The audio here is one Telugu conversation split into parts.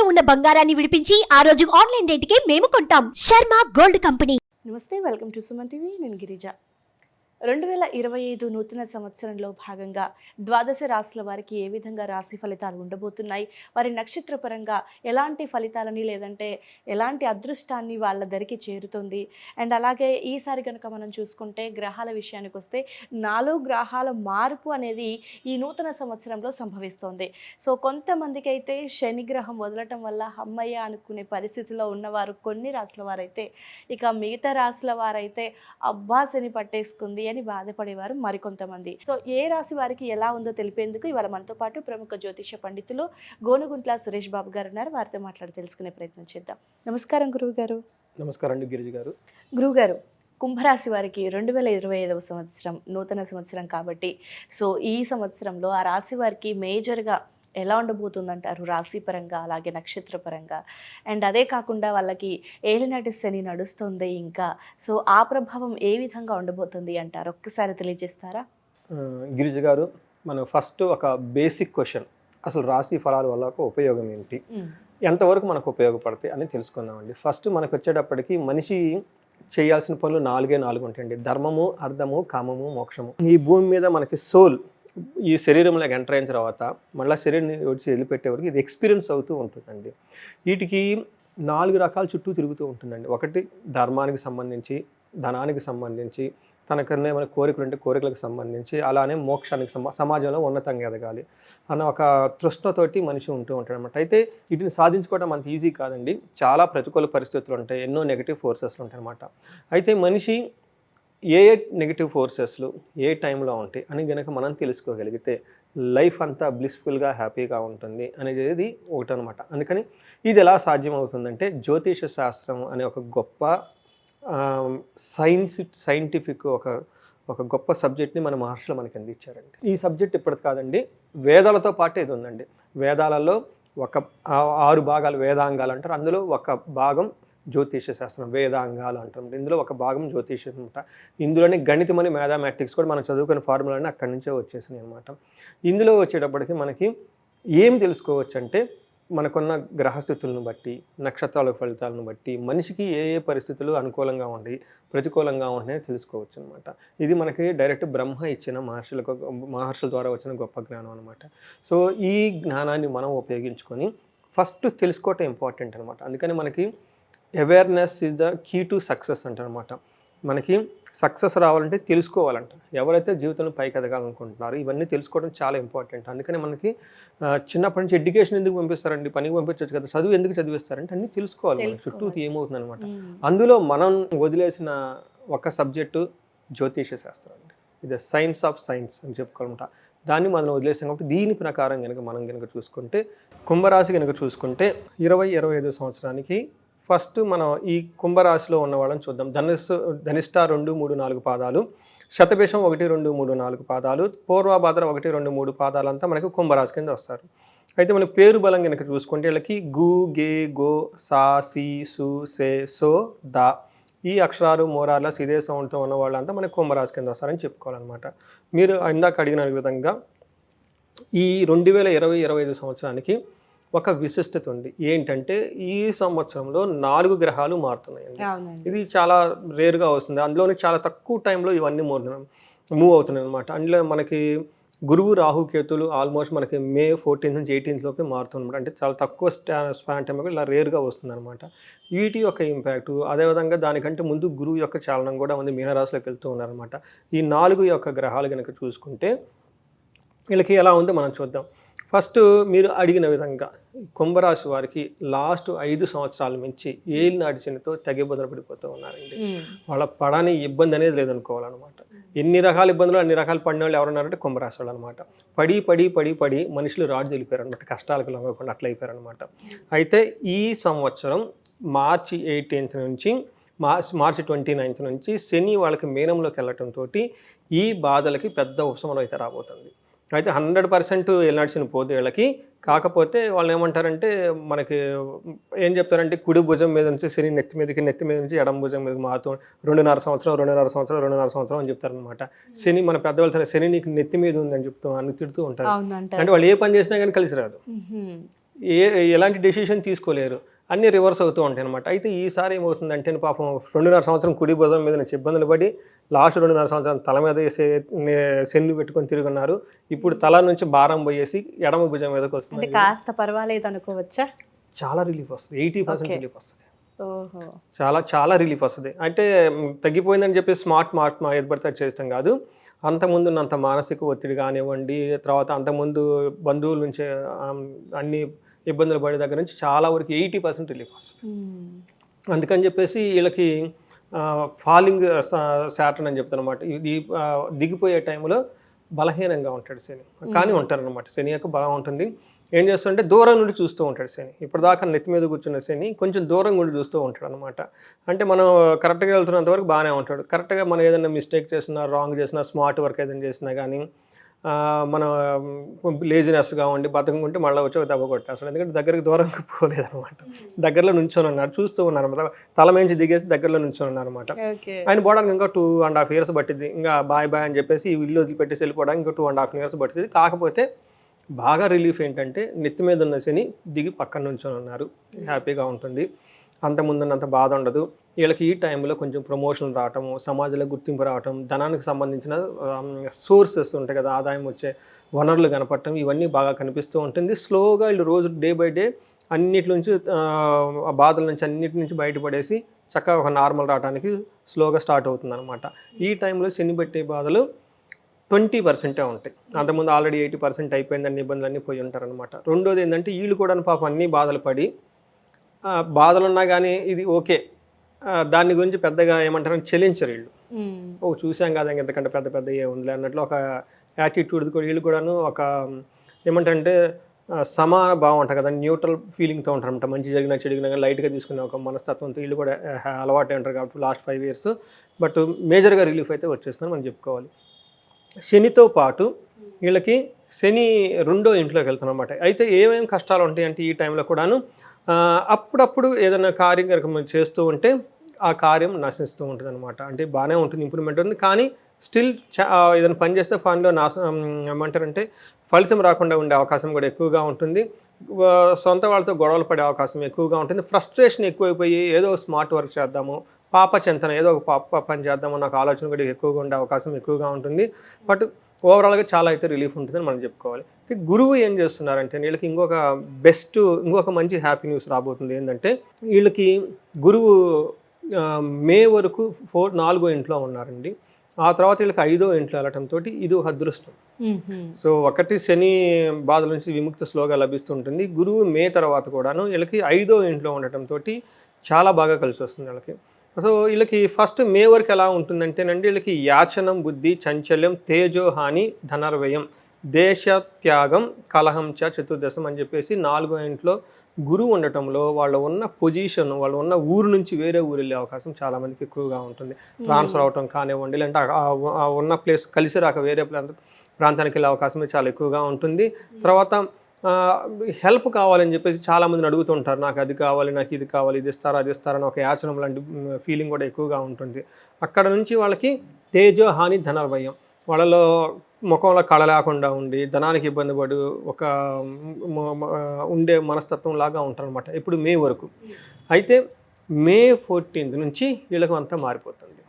ఇంట్లో ఉన్న బంగారాన్ని విడిపించి ఆ రోజు ఆన్లైన్ రేటుకే మేము కొంటాం. Sharma gold company. నమస్తే, వెల్కమ్ టు సుమన్ టీవీ. నేను గిరిజ. 2025 నూతన సంవత్సరంలో భాగంగా ద్వాదశ రాశుల వారికి ఏ విధంగా రాశి ఫలితాలు ఉండబోతున్నాయి, వారి నక్షత్ర పరంగా ఎలాంటి ఫలితాలని లేదంటే ఎలాంటి అదృష్టాన్ని వాళ్ళ దరికి చేరుతుంది, అండ్ అలాగే ఈసారి కనుక మనం చూసుకుంటే గ్రహాల విషయానికి వస్తే 4 గ్రహాల మార్పు అనేది ఈ నూతన సంవత్సరంలో సంభవిస్తోంది. సో కొంతమందికి అయితే శని గ్రహం వదలటం వల్ల అమ్మయ్య అనుకునే పరిస్థితిలో ఉన్నవారు కొన్ని రాశుల వారైతే, ఇక మిగతా రాశుల వారైతే అబ్బా శని పట్టేసుకుంది అని బాధపడేవారు మరికొంతమంది. సో ఏ రాశి వారికి ఎలా ఉందో తెలిపేందుకు ఇవాళ మనతో పాటు ప్రముఖ జ్యోతిష పండితులు గోనుగుంట్ల సురేష్ బాబు గారు ఉన్నారు. వారితో మాట్లాడి తెలుసుకునే ప్రయత్నం చేద్దాం. నమస్కారం గురువు గారు. నమస్కారం అండి గిరిజ గారు. గురువు గారు, కుంభరాశి వారికి 2025వ సంవత్సరం నూతన సంవత్సరం కాబట్టి, సో ఈ సంవత్సరంలో ఆ రాశి వారికి మేజర్గా ఎలా ఉండబోతుందంటారు రాశి పరంగా అలాగే నక్షత్ర పరంగా? అండ్ అదే కాకుండా వాళ్ళకి ఏలినాటి శని నడుస్తుంది ఇంకా, సో ఆ ప్రభావం ఏ విధంగా ఉండబోతుంది అంటారు? ఒక్కసారి తెలియజేస్తారా? గిరిజ గారు, మనం ఫస్ట్ ఒక బేసిక్ క్వశ్చన్, అసలు రాశి ఫలాల వల్ల ఉపయోగం ఏంటి, ఎంతవరకు మనకు ఉపయోగపడతాయి అని తెలుసుకుందామండి. ఫస్ట్ మనకు వచ్చేటప్పటికి మనిషి చేయాల్సిన పనులు 4 ఉంటాయండి. ధర్మము, అర్థము, కామము, మోక్షము. ఈ భూమి మీద మనకి సోల్ ఈ శరీరంలోకి ఎంటర్ అయిన తర్వాత మళ్ళీ శరీరం వచ్చి వదిలిపెట్టే వరకు ఇది ఎక్స్పీరియన్స్ అవుతూ ఉంటుందండి. వీటికి 4 రకాల చుట్టూ తిరుగుతూ ఉంటుందండి. ఒకటి ధర్మానికి సంబంధించి, ధనానికి సంబంధించి, తనకన్నా ఏమైనా కోరికలు ఉంటే కోరికలకు సంబంధించి, అలానే మోక్షానికి సమాజంలో ఉన్నతంగా ఎదగాలి అన్న ఒక తృష్ణతోటి మనిషి ఉంటూ ఉంటాడు అనమాట. అయితే వీటిని సాధించుకోవడం అంత ఈజీ కాదండి. చాలా ప్రతికూల పరిస్థితులు ఉంటాయి, ఎన్నో నెగిటివ్ ఫోర్సెస్లు ఉంటాయి అన్నమాట. అయితే మనిషి ఏ నెగిటివ్ ఫోర్సెస్లు ఏ టైంలో ఉంటాయి అని కనుక మనం తెలుసుకోగలిగితే లైఫ్ అంతా బ్లిస్ఫుల్గా హ్యాపీగా ఉంటుంది అనేది ఒకటి అనమాట. అందుకని ఇది ఎలా సాధ్యం అవుతుందంటే, జ్యోతిష శాస్త్రం అనే ఒక గొప్ప సైంటిఫిక్ ఒక గొప్ప సబ్జెక్ట్ని మన మహర్షులు మనకి అందించారండి. ఈ సబ్జెక్ట్ ఇప్పటిది కాదండి, వేదాలతో పాటు ఇది ఉందండి. వేదాలలో ఒక 6 భాగాలు వేదాంగాలు అంటారు. అందులో ఒక భాగం జ్యోతిష శాస్త్రం, వేదాంగాలు అంటారు. ఇందులో ఒక భాగం జ్యోతిషం అనమాట. ఇందులోనే గణితం అని మ్యాథమెటిక్స్ కూడా మనం చదువుకునే ఫార్ములాని అక్కడి నుంచే వచ్చేసినాయి అనమాట. ఇందులో వచ్చేటప్పటికి మనకి ఏం తెలుసుకోవచ్చు అంటే, మనకున్న గ్రహస్థితులను బట్టి, నక్షత్రాల ఫలితాలను బట్టి మనిషికి ఏ ఏ పరిస్థితులు అనుకూలంగా ఉంటాయి, ప్రతికూలంగా ఉంటాయని తెలుసుకోవచ్చు అనమాట. ఇది మనకి డైరెక్ట్ బ్రహ్మ ఇచ్చిన మహర్షుల ద్వారా వచ్చిన గొప్ప జ్ఞానం అనమాట. సో ఈ జ్ఞానాన్ని మనం ఉపయోగించుకొని ఫస్ట్ తెలుసుకోవటం ఇంపార్టెంట్ అనమాట. అందుకని మనకి awareness is the key to success అంటారనమాట. మనకి సక్సెస్ రావాలంటే తెలుసుకోవాలంట. ఎవరైతే జీవితంలో పైకి ఎదగాలనుకుంటున్నారో ఇవన్నీ తెలుసుకోవడం చాలా ఇంపార్టెంట్. అందుకని మనకి చిన్నప్పటి నుంచి ఎడ్యుకేషన్ ఎందుకు పంపిస్తారండి, పనికి పంపించవచ్చు కదా, చదువు ఎందుకు చదివిస్తారంటే అన్నీ తెలుసుకోవాలి. మన చుట్టూ ఏమవుతుంది అనమాట. అందులో మనం వదిలేసిన ఒక సబ్జెక్టు జ్యోతిష శాస్త్రం అండి. ఇది సైన్స్ ఆఫ్ సైన్స్ అని చెప్పుకోవాలంట. దాన్ని మనం వదిలేసాం కాబట్టి దీని ప్రకారం మనం కనుక చూసుకుంటే, కుంభరాశి కనుక చూసుకుంటే 2025 సంవత్సరానికి ఫస్ట్ మనం ఈ కుంభరాశిలో ఉన్న వాళ్ళని చూద్దాం. ధనిష్ట 2, 3, 4 పాదాలు, శతభిషం 1, 2, 3, 4 పాదాలు, పూర్వభాద్ర 1, 2, 3 పాదాలంతా మనకి కుంభరాశి కింద వస్తారు. అయితే మన పేరు బలం కనుక చూసుకుంటే వీళ్ళకి గు, గే, గో, సా, సి, సు, సే, సో, దా ఈ అక్షరాలు మోరార్లస్ ఇదే సౌండ్తో ఉన్న వాళ్ళంతా మనకి కుంభరాశి కింద వస్తారని చెప్పుకోవాలన్నమాట. మీరు ఇందాక అడిగిన విధంగా ఈ 2025 సంవత్సరానికి ఒక విశిష్టత ఉంది. ఏంటంటే ఈ సంవత్సరంలో 4 గ్రహాలు మారుతున్నాయండి. ఇది చాలా రేర్గా వస్తుంది. అందులోని చాలా తక్కువ టైంలో ఇవన్నీ మూవ్ అవుతున్నాయి అనమాట. అందులో మనకి గురువు, రాహు, కేతులు ఆల్మోస్ట్ మనకి మే 14 నుంచి 18 లోపే మారుతుందన్నమాట. అంటే చాలా తక్కువ స్పాన్ టైంలో ఇలా రేర్గా వస్తుంది అనమాట. వీటి యొక్క ఇంపాక్టు, అదేవిధంగా దానికంటే ముందు గురువు యొక్క చాలనం కూడా ఉంది, మీనరాశిలోకి వెళ్తూ ఉన్నారనమాట. ఈ 4 యొక్క గ్రహాలు కనుక చూసుకుంటే వీళ్ళకి ఎలా ఉందో మనం చూద్దాం. ఫస్ట్ మీరు అడిగిన విధంగా కుంభరాశి వారికి లాస్ట్ 5 సంవత్సరాల నుంచి ఏలినాటి శనితో తెగ ఇబ్బందులు పడిపోతూ ఉన్నారండి. వాళ్ళ పడని ఇబ్బంది అనేది లేదనుకోవాలన్నమాట. ఎన్ని రకాల ఇబ్బందులు అన్ని రకాలు పడిన వాళ్ళు ఎవరున్నారంటే కుంభరాశి వాళ్ళు అనమాట. పడి మనుషులు రాజు తెలిపారు అనమాట, కష్టాలకు లొంగకుండా అట్లా అయిపోయారు అనమాట. అయితే ఈ సంవత్సరం మార్చి 18 నుంచి మార్చి 29 నుంచి శని వాళ్ళకి మీనంలోకి వెళ్ళటంతో ఈ బాధలకి పెద్ద ఉపశమనం అయితే రాబోతుంది. అయితే 100% వెళ్ళాల్సిన పోతే వీళ్ళకి. కాకపోతే వాళ్ళు ఏమంటారంటే, మనకి ఏం చెప్తారంటే, కుడి భుజం మీద నుంచి శని నెత్తి మీద నుంచి ఎడం భుజం మీదకి మారుతూ 2.5 సంవత్సరం అని చెప్తారనమాట. శని మన పెద్దవాళ్ళు శని నీకు నెత్తి మీద ఉందని చెప్తూ అని తిడుతూ ఉంటారు. అంటే వాళ్ళు ఏ పని చేసినా కానీ కలిసి రాదు. ఎలాంటి డెసిషన్ తీసుకోలేరు, అన్నీ రివర్స్ అవుతూ ఉంటాయి అనమాట. అయితే ఈసారి ఏమవుతుందంటే పాపం 2.5 సంవత్సరం కుడి భుజం మీద నుంచి ఇబ్బందులు పడి లాస్ట్ 2.5 సంవత్సరం తల మీద శని పెట్టుకొని తిరుగున్నారు. ఇప్పుడు తల నుంచి భారం పోయేసి ఎడమ భుజం మీదకి వస్తుంది. కాస్త పర్వాలేదు అనుకోవచ్చా? చాలా రిలీఫ్ వస్తుంది, 80% రిలీఫ్ వస్తుంది. ఓహో, చాలా చాలా రిలీఫ్ వస్తుంది. అంటే తగ్గిపోయిందని చెప్పి స్మార్ట్ ఏది పడితే అది చేస్తాం కాదు. అంతకుముందు ఉన్నంత మానసిక ఒత్తిడి కానివ్వండి, తర్వాత అంతకుముందు బంధువుల నుంచి అన్ని ఇబ్బందులు పడే దగ్గర నుంచి చాలా వరకు 80% రిలీఫ్ వస్తుంది. అందుకని చెప్పేసి వీళ్ళకి ఫాలింగ్ శాటర్న్ అని చెప్తాను అనమాట. ఇది దిగిపోయే టైంలో బలహీనంగా ఉంటాడు శని, కానీ ఉంటారనమాట. శని యొక్క బలం ఉంటుంది. ఏం చేస్తుంటే దూరం నుండి చూస్తూ ఉంటాడు శని. ఇప్పటిదాకా నెత్తి మీద కూర్చున్న శని కొంచెం దూరం నుండి చూస్తూ ఉంటాడు అనమాట. అంటే మనం కరెక్ట్గా వెళ్తున్నంత వరకు బాగానే ఉంటాడు. కరెక్ట్గా మనం ఏదైనా మిస్టేక్ చేసినా, రాంగ్ చేసినా, స్మార్ట్ వర్క్ ఏదైనా చేసినా కానీ మనం లేజినెస్గా ఉండి బతకుంటే మళ్ళీ వచ్చి ఒక దెబ్బ కొట్టేస్తాడు. ఎందుకంటే దగ్గరికి దూరంగా పోలేదనమాట, దగ్గరలో నుంచొని ఉన్నారు, చూస్తూ ఉన్నారు అనమాట. తల మేంచి దిగేసి దగ్గరలో నుంచొని ఉన్నారు అనమాట. ఆయన పోవడానికి ఇంకా 2.5 years పట్టింది. ఇంకా బాయ్ అని చెప్పేసి ఈ ఇల్లు వదిలిపెట్టేసి వెళ్ళిపోవడానికి ఇంకా 2.5 years పట్టింది. కాకపోతే బాగా రిలీఫ్ ఏంటంటే నెత్తి మీద ఉన్న శని దిగి పక్కన నుంచొని ఉన్నారు, హ్యాపీగా ఉంటుంది. అంతకుముందున్నంత బాధ ఉండదు. వీళ్ళకి ఈ టైంలో కొంచెం ప్రమోషన్లు రావటము, సమాజంలో గుర్తింపు రావటం, ధనానికి సంబంధించిన సోర్సెస్ ఉంటాయి కదా, ఆదాయం వచ్చే వనరులు కనపడటం, ఇవన్నీ బాగా కనిపిస్తూ ఉంటుంది. స్లోగా వీళ్ళు రోజు డే బై డే అన్నిటి నుంచి ఆ బాధల నుంచి అన్నిటి నుంచి బయటపడేసి చక్కగా ఒక నార్మల్ రావడానికి స్లోగా స్టార్ట్ అవుతుంది అనమాట. ఈ టైంలో శని పెట్టే బాధలు 20% ఉంటాయి. అంతకుముందు ఆల్రెడీ 80% అయిపోయింది, అన్ని ఇబ్బందులు అన్నీ పోయి ఉంటారనమాట. రెండోది ఏంటంటే వీళ్ళు కూడా పాపం అన్ని బాధలు పడి బాధలు ఉన్నా కానీ ఇది ఓకే, దాని గురించి పెద్దగా ఏమంటారు చెల్లించరు వీళ్ళు. చూసాం కదా ఎంతకంటే పెద్ద ఏ ఉందిలే అన్నట్లు ఒక యాటిట్యూడ్ కూడా వీళ్ళు కూడాను ఒక ఏమంటారంటే సమాన భావం ఉంటుంది కదా, న్యూట్రల్ ఫీలింగ్తో ఉంటారనమాట. మంచి జరిగినా చెడిగినా కానీ లైట్గా తీసుకునే ఒక మనస్తత్వంతో వీళ్ళు కూడా అలవాటు ఉంటారు కాబట్టి లాస్ట్ 5 years. బట్ మేజర్గా రిలీఫ్ అయితే వచ్చేస్తుందని మనం చెప్పుకోవాలి. శనితో పాటు వీళ్ళకి శని 2వ ఇంట్లోకి వెళ్తాను అనమాట. అయితే ఏమేమి కష్టాలు ఉంటాయి అంటే ఈ టైంలో కూడాను అప్పుడప్పుడు ఏదైనా కార్యక్రమం చేస్తూ ఉంటే ఆ కార్యం నశిస్తూ ఉంటుంది అనమాట. అంటే బాగానే ఉంటుంది, ఇంప్రూవ్మెంట్ ఉంది, కానీ స్టిల్ ఏదైనా పని చేస్తే పనిలో ఏమంటారంటే ఫలితం రాకుండా ఉండే అవకాశం కూడా ఎక్కువగా ఉంటుంది. సొంత వాళ్ళతో గొడవలు పడే అవకాశం ఎక్కువగా ఉంటుంది. ఫ్రస్ట్రేషన్ ఎక్కువైపోయి ఏదో స్మార్ట్ వర్క్ చేద్దాము, పాప చింతన ఏదో ఒక పాప పని చేద్దామన్న ఒక ఆలోచన కూడా ఎక్కువగా ఉండే అవకాశం ఎక్కువగా ఉంటుంది. బట్ ఓవరాల్గా చాలా అయితే రిలీఫ్ ఉంటుందని మనం చెప్పుకోవాలి. గురువు ఏం చేస్తున్నారంటే వీళ్ళకి ఇంకొక మంచి హ్యాపీ న్యూస్ రాబోతుంది. ఏంటంటే వీళ్ళకి గురువు మే వరకు 4వ ఇంట్లో ఉన్నారండి. ఆ తర్వాత వీళ్ళకి 5వ ఇంట్లో వెళ్ళటంతో ఇది అదృష్టం. సో ఒకటి శని బాధల నుంచి విముక్తి స్లోగా లభిస్తుంటుంది. గురువు మే తర్వాత కూడాను వీళ్ళకి 5వ ఇంట్లో ఉండటంతో చాలా బాగా కలిసి వస్తుంది వీళ్ళకి. సో వీళ్ళకి ఫస్ట్ మే వరకు ఎలా ఉంటుందంటేనండి వీళ్ళకి యాచనం, బుద్ధి, చంచల్యం, తేజోహాని, ధనర్వ్యయం, దేశ త్యాగం, కలహం చ చతుర్దశం అని చెప్పేసి 4వ ఇంట్లో గురువు ఉండటంలో వాళ్ళ ఉన్న పొజిషన్, వాళ్ళు ఉన్న ఊరు నుంచి వేరే ఊరు వెళ్ళే అవకాశం చాలామందికి ఎక్కువగా ఉంటుంది. ట్రాన్స్ఫర్ అవటం కానివ్వండి, లేదంటే ఉన్న ప్లేస్ కలిసి రాక వేరే ప్రాంతానికి వెళ్ళే అవకాశం చాలా ఎక్కువగా ఉంటుంది. తర్వాత హెల్ప్ కావాలని చెప్పేసి చాలామందిని అడుగుతుంటారు, నాకు అది కావాలి, నాకు ఇది కావాలి, ఇది ఇస్తారా అది ఇస్తారని ఒక యాచనం లాంటి ఫీలింగ్ కూడా ఎక్కువగా ఉంటుంది. అక్కడ నుంచి వాళ్ళకి తేజో హాని ధనర్వ్యయం, వాళ్ళలో ముఖంలో కళ లేకుండా ఉండి ధనానికి ఇబ్బంది పడి ఒక ఉండే మనస్తత్వం లాగా ఉంటారనమాట ఇప్పుడు మే వరకు. అయితే మే 14th నుంచి వీళ్ళకి అంతా మారిపోతుంది.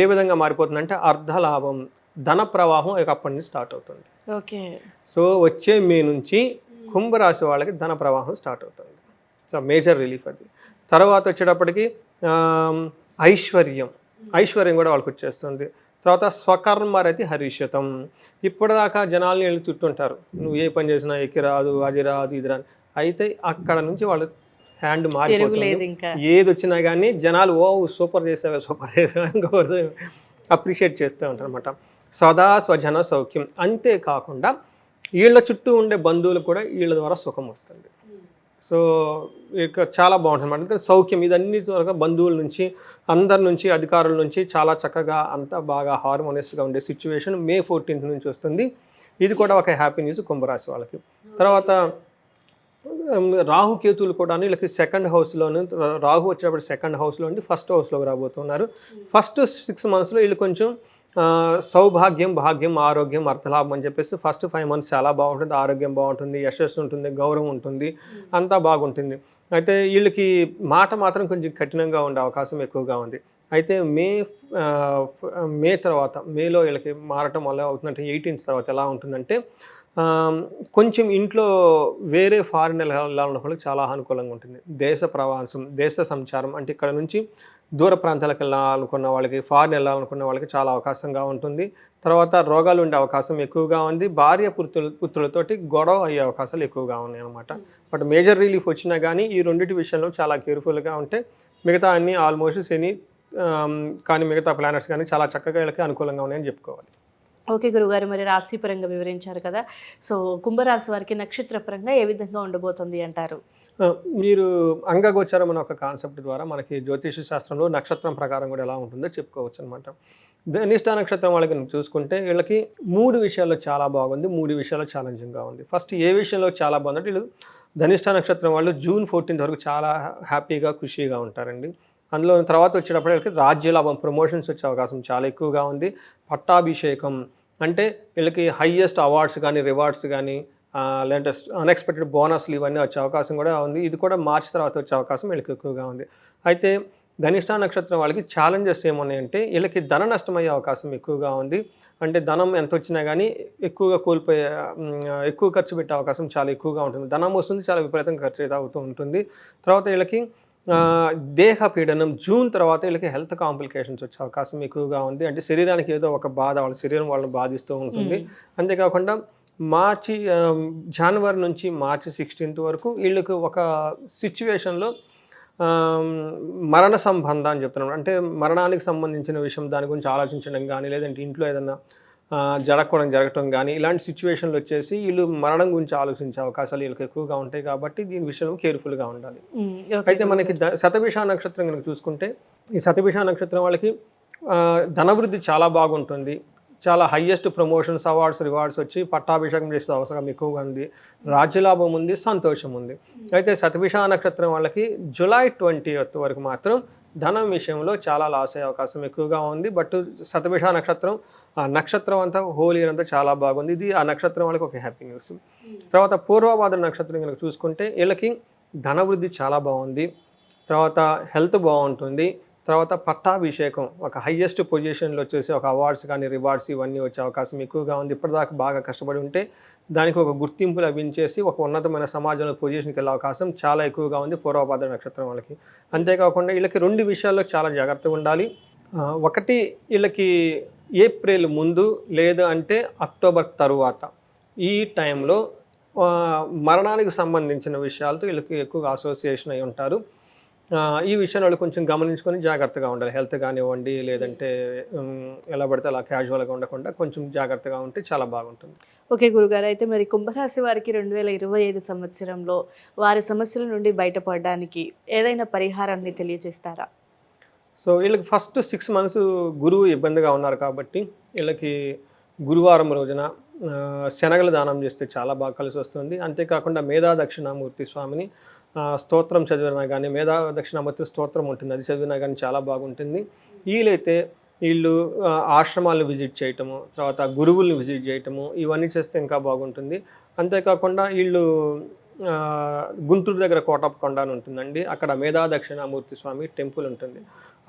ఏ విధంగా మారిపోతుందంటే అర్ధలాభం, ధన ప్రవాహం అప్పటి నుంచి స్టార్ట్ అవుతుంది. ఓకే. సో వచ్చే మే నుంచి కుంభరాశి వాళ్ళకి ధన ప్రవాహం స్టార్ట్ అవుతుంది. సో మేజర్ రిలీఫ్ అది. తర్వాత వచ్చేటప్పటికి ఐశ్వర్యం కూడా వాళ్ళకి వచ్చేస్తుంది. తర్వాత స్వకర్మరతి హరిషతం. ఇప్పటిదాకా జనాల్ని వెళ్ళి చుట్టుంటారు, నువ్వు ఏ పని చేసినా ఎక్కి రాదు, అది రాదు, ఇది రాదు. అయితే అక్కడ నుంచి వాళ్ళు హ్యాండ్ మారిపోతుంది. ఏది వచ్చినా కానీ జనాలు సూపర్ చేసావే ఇంకొకరు అప్రిషియేట్ చేస్తూ ఉంటారు అనమాట. సదా స్వజన సౌఖ్యం. అంతేకాకుండా వీళ్ళ చుట్టూ ఉండే బంధువులు కూడా వీళ్ళ ద్వారా సుఖం వస్తుంది. సో ఇక చాలా బాగుంటుంది అన్నమాట. సౌఖ్యం ఇదన్నీ త్వరగా బంధువుల నుంచి, అందరి నుంచి, అధికారుల నుంచి చాలా చక్కగా అంతా బాగా హార్మోనియస్గా ఉండే సిచ్యువేషన్ మే 14th నుంచి వస్తుంది. ఇది కూడా ఒక హ్యాపీ న్యూస్ కుంభరాశి వాళ్ళకి. తర్వాత రాహుకేతువులు కూడా వీళ్ళకి 2nd హౌస్లోను, రాహు వచ్చేటప్పుడు 2nd హౌస్లో ఉండి 1st హౌస్లోకి రాబోతున్నారు. ఫస్ట్ 6 monthsలో వీళ్ళు కొంచెం సౌభాగ్యం, భాగ్యం, ఆరోగ్యం, అర్థలాభం అని చెప్పేసి ఫస్ట్ 5 మంత్స్ చాలా బాగుంటుంది. ఆరోగ్యం బాగుంటుంది, యశస్సు ఉంటుంది, గౌరవం ఉంటుంది, అంతా బాగుంటుంది. అయితే వీళ్ళకి మాట మాత్రం కొంచెం కఠినంగా ఉండే అవకాశం ఎక్కువగా ఉంది. అయితే మే తర్వాత మేలో వీళ్ళకి మారటం వల్ల అవుతుందంటే 18th తర్వాత ఎలా ఉంటుందంటే కొంచెం ఇంట్లో వేరే ఫారిన్ వెళ్ళాలన్న వాళ్ళకి చాలా అనుకూలంగా ఉంటుంది. దేశ ప్రవాసం, దేశ సంచారం అంటే ఇక్కడ నుంచి దూర ప్రాంతాలకు వెళ్ళాలనుకున్న వాళ్ళకి, ఫారిన్ వెళ్ళాలనుకున్న వాళ్ళకి చాలా అవకాశంగా ఉంటుంది. తర్వాత రోగాలు ఉండే అవకాశం ఎక్కువగా ఉంది. భార్య పుత్రులతోటి గొడవ అయ్యే అవకాశాలు ఎక్కువగా ఉన్నాయి అనమాట. బట్ మేజర్ రిలీఫ్ వచ్చినా కానీ ఈ రెండింటి విషయంలో చాలా కేర్ఫుల్గా ఉంటే మిగతా అన్ని ఆల్మోస్ట్ శని కానీ మిగతా ప్లానెట్స్ కానీ చాలా చక్కగా వీళ్ళకి అనుకూలంగా ఉన్నాయని చెప్పుకోవాలి. ఓకే గురుగారు, మరి రాశిపరంగా వివరించారు కదా, సో కుంభరాశి వారికి నక్షత్రపరంగా ఏ విధంగా ఉండబోతుంది అంటారు? మీరు అంగగోచరం అనే ఒక కాన్సెప్ట్ ద్వారా మనకి జ్యోతిష శాస్త్రంలో నక్షత్రం ప్రకారం కూడా ఎలా ఉంటుందో చెప్పుకోవచ్చు అనమాట. ధనిష్ట నక్షత్రం వాళ్ళకి చూసుకుంటే వీళ్ళకి 3 విషయాల్లో చాలా బాగుంది, 3 విషయాల్లో ఛాలెంజింగ్గా ఉంది. ఫస్ట్ ఏ విషయంలో చాలా బాగుందంటే వీళ్ళు ధనిష్ట నక్షత్రం వాళ్ళు జూన్ 14th వరకు చాలా హ్యాపీగా ఖుషీగా ఉంటారండి. అందులో తర్వాత వచ్చేటప్పుడు వీళ్ళకి రాజ్యలాభం, ప్రమోషన్స్ వచ్చే అవకాశం చాలా ఎక్కువగా ఉంది. పట్టాభిషేకం అంటే వీళ్ళకి హయ్యెస్ట్ అవార్డ్స్ కానీ, రివార్డ్స్ కానీ, లేదంటే అన్ఎక్స్పెక్టెడ్ బోనస్లు ఇవన్నీ వచ్చే అవకాశం కూడా ఉంది. ఇది కూడా మార్చి తర్వాత వచ్చే అవకాశం వీళ్ళకి ఎక్కువగా ఉంది. అయితే ధనిష్ట నక్షత్రం వాళ్ళకి ఛాలెంజెస్ ఏమున్నాయంటే వీళ్ళకి ధన నష్టమయ్యే అవకాశం ఎక్కువగా ఉంది. అంటే ధనం ఎంత వచ్చినా కానీ ఎక్కువగా కోల్పోయే, ఎక్కువ ఖర్చు పెట్టే అవకాశం చాలా ఎక్కువగా ఉంటుంది. ధనం వస్తుంది, చాలా విపరీతంగా ఖర్చు అయితే అవుతూ ఉంటుంది. తర్వాత వీళ్ళకి దేహ పీడనం, జూన్ తర్వాత వీళ్ళకి హెల్త్ కాంప్లికేషన్స్ వచ్చే అవకాశం ఎక్కువగా ఉంది. అంటే శరీరానికి ఏదో ఒక బాధ, వాళ్ళ శరీరం వాళ్ళని బాధిస్తూ ఉంటుంది. అంతేకాకుండా జనవరి నుంచి మార్చి 16th వరకు వీళ్ళకి ఒక సిచ్యువేషన్లో మరణ సంబంధం అని చెప్తున్నాం. అంటే మరణానికి సంబంధించిన విషయం దాని గురించి ఆలోచించడం కానీ, లేదంటే ఇంట్లో ఏదైనా జరగటం కానీ, ఇలాంటి సిచ్యువేషన్లు వచ్చేసి వీళ్ళు మరణం గురించి ఆలోచించే అవకాశాలు వీళ్ళకి ఎక్కువగా ఉంటాయి. కాబట్టి దీని విషయంలో కేర్ఫుల్గా ఉండాలి. అయితే మనకి శతభిష నక్షత్రం కనుక చూసుకుంటే ఈ శతభిష నక్షత్రం వాళ్ళకి ధనవృద్ధి చాలా బాగుంటుంది. చాలా హయ్యెస్ట్ ప్రమోషన్స్, అవార్డ్స్, రివార్డ్స్ వచ్చి పట్టాభిషేకం చేసే అవసరం ఎక్కువగా ఉంది. రాజ్యలాభం ఉంది, సంతోషం ఉంది. అయితే శతభిష నక్షత్రం వాళ్ళకి జూలై 20th వరకు మాత్రం ధనం విషయంలో చాలా లాస్ అయ్యే అవకాశం ఎక్కువగా ఉంది. బట్ శతభిష నక్షత్రం ఆ నక్షత్రం అంతా హోల్ ఇయర్ అంతా చాలా బాగుంది. ఇది ఆ నక్షత్రం వాళ్ళకి ఒక హ్యాపీ న్యూస్. తర్వాత పూర్వభాద్ర నక్షత్రం కనుక చూసుకుంటే వీళ్ళకి ధనవృద్ధి చాలా బాగుంది. తర్వాత హెల్త్ బాగుంటుంది. తర్వాత పట్టాభిషేకం, ఒక హయ్యెస్ట్ పొజిషన్లో వచ్చేసి ఒక అవార్డ్స్ కానీ, రివార్డ్స్ ఇవన్నీ వచ్చే అవకాశం ఎక్కువగా ఉంది. ఇప్పటిదాకా బాగా కష్టపడి ఉంటే దానికి ఒక గుర్తింపు లభించేసి ఒక ఉన్నతమైన సమాజంలో పొజిషన్కి వెళ్ళే అవకాశం చాలా ఎక్కువగా ఉంది పూర్వభాద్ర నక్షత్రం వాళ్ళకి. అంతేకాకుండా వీళ్ళకి 2 విషయాల్లో చాలా జాగ్రత్తగా ఉండాలి. ఒకటి, వీళ్ళకి ఏప్రిల్ ముందు లేదా అంటే అక్టోబర్ తరువాత ఈ టైంలో మరణానికి సంబంధించిన విషయాలతో వీళ్ళకి ఎక్కువగా అసోసియేషన్ అయి ఉంటారు. ఈ విషయాన్ని వాళ్ళు కొంచెం గమనించుకొని జాగ్రత్తగా ఉండాలి. హెల్త్ కానివ్వండి, లేదంటే ఎలా పడితే అలా క్యాజువల్గా ఉండకుండా కొంచెం జాగ్రత్తగా ఉంటే చాలా బాగుంటుంది. ఓకే గురుగారు, అయితే మరి కుంభరాశి వారికి 2025 సంవత్సరంలో వారి సమస్యల నుండి బయటపడడానికి ఏదైనా పరిహారాన్ని తెలియజేస్తారా? సో వీళ్ళకి ఫస్ట్ 6 months గురువు ఇబ్బందిగా ఉన్నారు కాబట్టి వీళ్ళకి గురువారం రోజున శనగలు దానం చేస్తే చాలా బాగా కలిసి వస్తుంది. అంతేకాకుండా మేధా దక్షిణామూర్తి స్వామిని స్తోత్రం చదివినా కానీ, మేధా దక్షిణామూర్తి స్తోత్రం ఉంటుంది, అది చదివినా కానీ చాలా బాగుంటుంది. వీళ్ళు ఆశ్రమాలను విజిట్ చేయటము, తర్వాత గురువుల్ని విజిట్ చేయటము, ఇవన్నీ చేస్తే ఇంకా బాగుంటుంది. అంతేకాకుండా వీళ్ళు గుంటూరు దగ్గర కోటప్పకొండ అని ఉంటుందండి, అక్కడ మేధా దక్షిణామూర్తి స్వామి టెంపుల్ ఉంటుంది.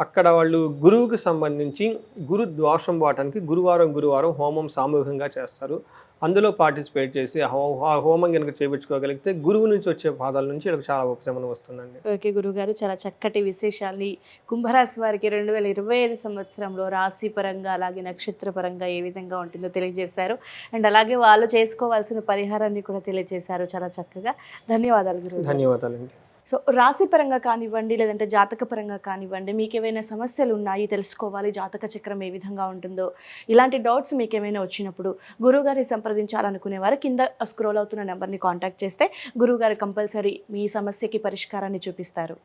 అక్కడ వాళ్ళు గురువుకి సంబంధించి గురు దోషం పోవటానికి గురువారం హోమం సామూహికంగా చేస్తారు. అందులో పార్టిసిపేట్ చేసి ఆ హోమం కనుక చేయించుకోగలిగితే గురువు నుంచి వచ్చే బాధల నుంచి వీళ్ళకి చాలా ఉపశమనం వస్తుందండి. ఓకే గురుగారు, చాలా చక్కటి విశేషాలు కుంభరాశి వారికి 2025 సంవత్సరంలో రాశి పరంగా అలాగే నక్షత్ర పరంగా ఏ విధంగా ఉంటుందో తెలియజేశారు. అండ్ అలాగే వాళ్ళు చేసుకోవాల్సిన పరిహారాన్ని కూడా తెలియజేశారు చాలా చక్కగా. ధన్యవాదాలు గురువు. ధన్యవాదాలండి. సో రాశి పరంగా కానివ్వండి, లేదంటే జాతక పరంగా కానివ్వండి, మీకు ఏమైనా సమస్యలు ఉన్నాయి, తెలుసుకోవాలి జాతక చక్రం ఏ విధంగా ఉంటుందో, ఇలాంటి డౌట్స్ మీకు ఏమైనా వచ్చినప్పుడు గురువుగారిని సంప్రదించాలనుకునే వారు కింద స్క్రోల్ అవుతున్న నెంబర్ని కాంటాక్ట్ చేస్తే గురువుగారు కంపల్సరీ మీ సమస్యకి పరిష్కారాన్ని చూపిస్తారు.